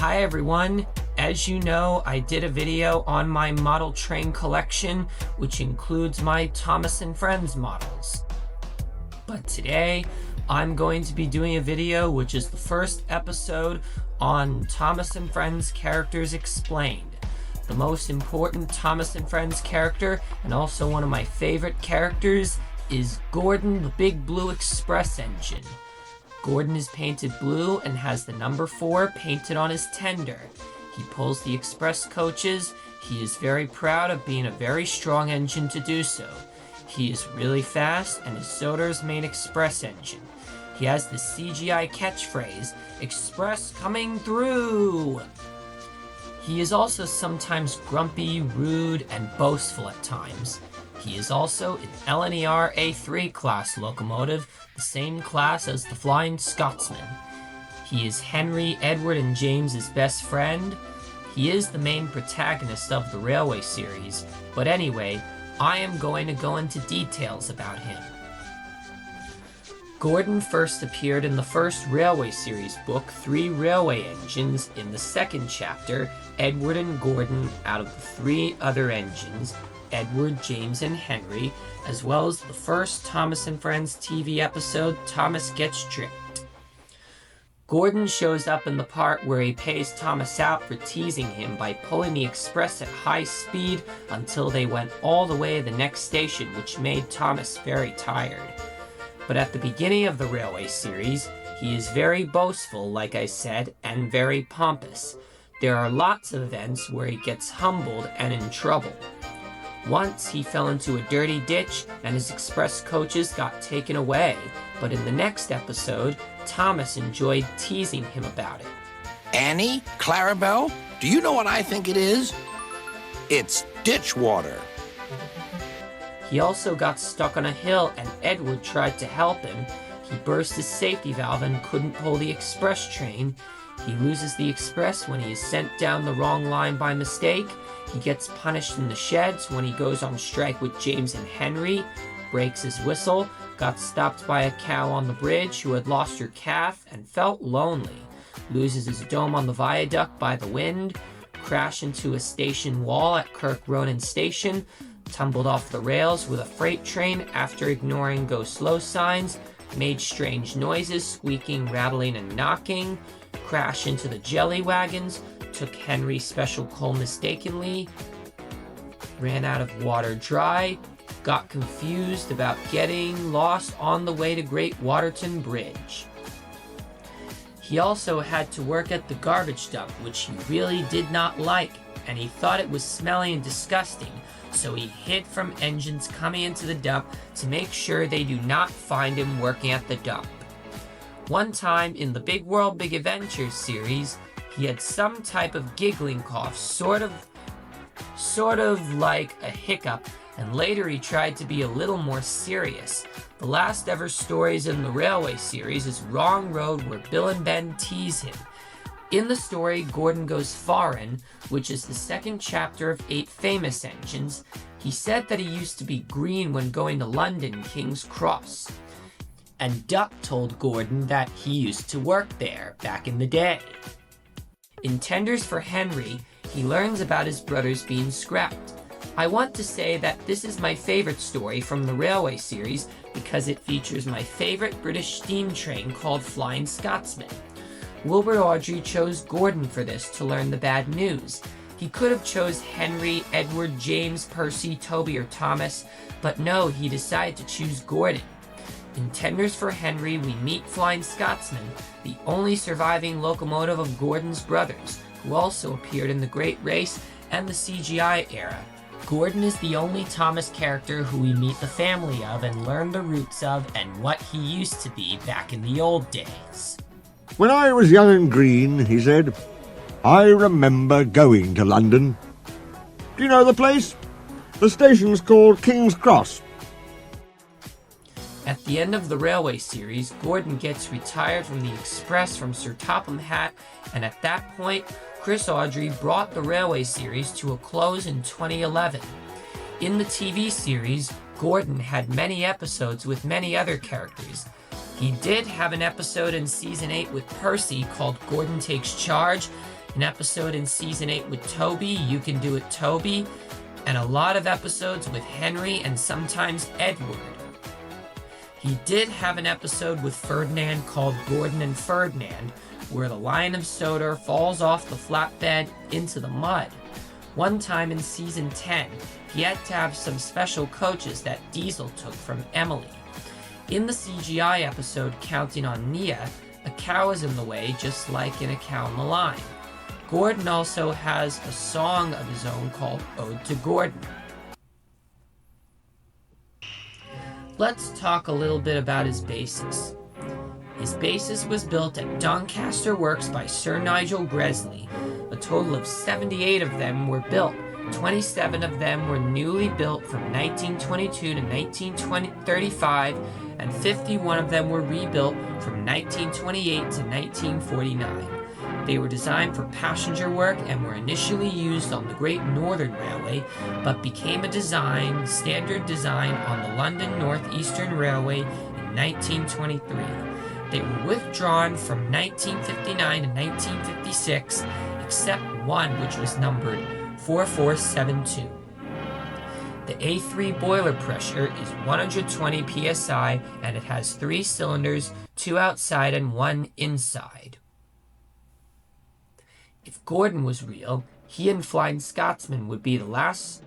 Hi everyone, as you know, I did a video on my model train collection, which includes my Thomas & Friends models. But today, I'm going to be doing a video which is the first episode on Thomas & Friends Characters Explained. The most important Thomas & Friends character, and also one of my favorite characters, is Gordon the Big Blue Express Engine. Gordon is painted blue and has the number 4 painted on his tender. He pulls the express coaches. He is very proud of being a very strong engine to do so. He is really fast and is Soder's main express engine. He has the CGI catchphrase, "Express coming through!" He is also sometimes grumpy, rude, and boastful at times. He is also an LNER A3 class locomotive, the same class as the Flying Scotsman. He is Henry, Edward, and James's best friend. He is the main protagonist of the Railway series, but anyway, I am going to go into details about him. Gordon first appeared in the first Railway series book, 3 Railway Engines, in the second chapter, Edward and Gordon out of the 3 other engines, Edward, James, and Henry, as well as the first Thomas & Friends TV episode, Thomas Gets Tricked. Gordon shows up in the part where he pays Thomas out for teasing him by pulling the express at high speed until they went all the way to the next station, which made Thomas very tired. But at the beginning of the Railway series, he is very boastful, like I said, and very pompous. There are lots of events where he gets humbled and in trouble. Once he fell into a dirty ditch and his express coaches got taken away, but in the next episode, Thomas enjoyed teasing him about it. Annie? Clarabelle? Do you know what I think it is? It's ditch water. He also got stuck on a hill and Edward tried to help him. He burst his safety valve and couldn't pull the express train. He loses the express when he is sent down the wrong line by mistake. He gets punished in the sheds when he goes on strike with James and Henry, breaks his whistle, got stopped by a cow on the bridge who had lost her calf and felt lonely, loses his dome on the viaduct by the wind, crashed into a station wall at Kirk Ronan Station, tumbled off the rails with a freight train after ignoring go slow signs, made strange noises, squeaking, rattling, and knocking, crashed into the jelly wagons, took Henry's special coal mistakenly, ran out of water dry, got confused about getting lost on the way to Great Waterton Bridge. He also had to work at the garbage dump, which he really did not like, and he thought it was smelly and disgusting, so he hid from engines coming into the dump to make sure they do not find him working at the dump. One time in the Big World Big Adventures series, he had some type of giggling cough, sort of like a hiccup, and later he tried to be a little more serious. The last ever stories in the Railway series is Wrong Road, where Bill and Ben tease him. In the story, Gordon Goes Foreign, which is the second chapter of 8 Famous Engines, he said that he used to be green when going to London King's Cross. And Duck told Gordon that he used to work there back in the day. In Tenders for Henry, he learns about his brothers being scrapped. I want to say that this is my favorite story from the Railway series because it features my favorite British steam train called Flying Scotsman. Wilbur Awdry chose Gordon for this to learn the bad news. He could have chose Henry, Edward, James, Percy, Toby, or Thomas, but no, he decided to choose Gordon. In Tenders for Henry, we meet Flying Scotsman, the only surviving locomotive of Gordon's brothers, who also appeared in the Great Race and the CGI era. Gordon is the only Thomas character who we meet the family of and learn the roots of and what he used to be back in the old days. When I was young and green, he said, I remember going to London. Do you know the place? The station's called King's Cross. At the end of the Railway series, Gordon gets retired from the Express from Sir Topham Hatt, and at that point, Chris Awdry brought the Railway series to a close in 2011. In the TV series, Gordon had many episodes with many other characters. He did have an episode in Season 8 with Percy called Gordon Takes Charge, an episode in Season 8 with Toby, You Can Do It Toby, and a lot of episodes with Henry and sometimes Edward. He did have an episode with Ferdinand called Gordon and Ferdinand, where the Lion of Sodor falls off the flatbed into the mud. One time in Season 10, he had to have some special coaches that Diesel took from Emily. In the CGI episode Counting on Nia, a cow is in the way just like in A Cow in the Line. Gordon also has a song of his own called Ode to Gordon. Let's talk a little bit about his basis. His basis was built at Doncaster Works by Sir Nigel Gresley. A total of 78 of them were built. 27 of them were newly built from 1922 to 1935, and 51 of them were rebuilt from 1928 to 1949. They were designed for passenger work and were initially used on the Great Northern Railway, but became a standard design on the London North Eastern Railway in 1923. They were withdrawn from 1959 to 1956, except one which was numbered 4472. The A3 boiler pressure is 120 psi and it has 3 cylinders, 2 outside and 1 inside. If Gordon was real, he and Flying Scotsman would be the last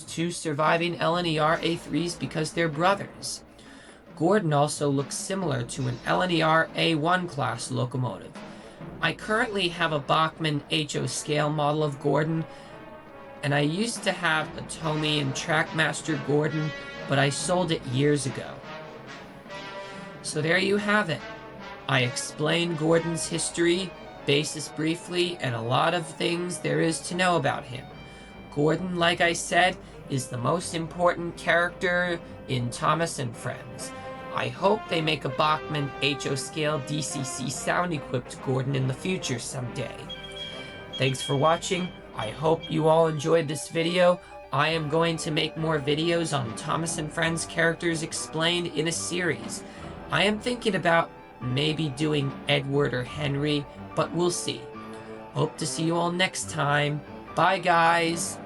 2 surviving LNER A3s because they're brothers. Gordon also looks similar to an LNER A1 class locomotive. I currently have a Bachmann HO scale model of Gordon, and I used to have a Tomei and Trackmaster Gordon, but I sold it years ago. So there you have it. I explained Gordon's history, basis briefly, and a lot of things there is to know about him. Gordon, like I said, is the most important character in Thomas and Friends. I hope they make a Bachmann HO scale DCC sound-equipped Gordon in the future someday. Thanks for watching. I hope you all enjoyed this video. I am going to make more videos on Thomas and Friends characters explained in a series. I am thinking about maybe doing Edward or Henry, but we'll see. Hope to see you all next time. Bye, guys!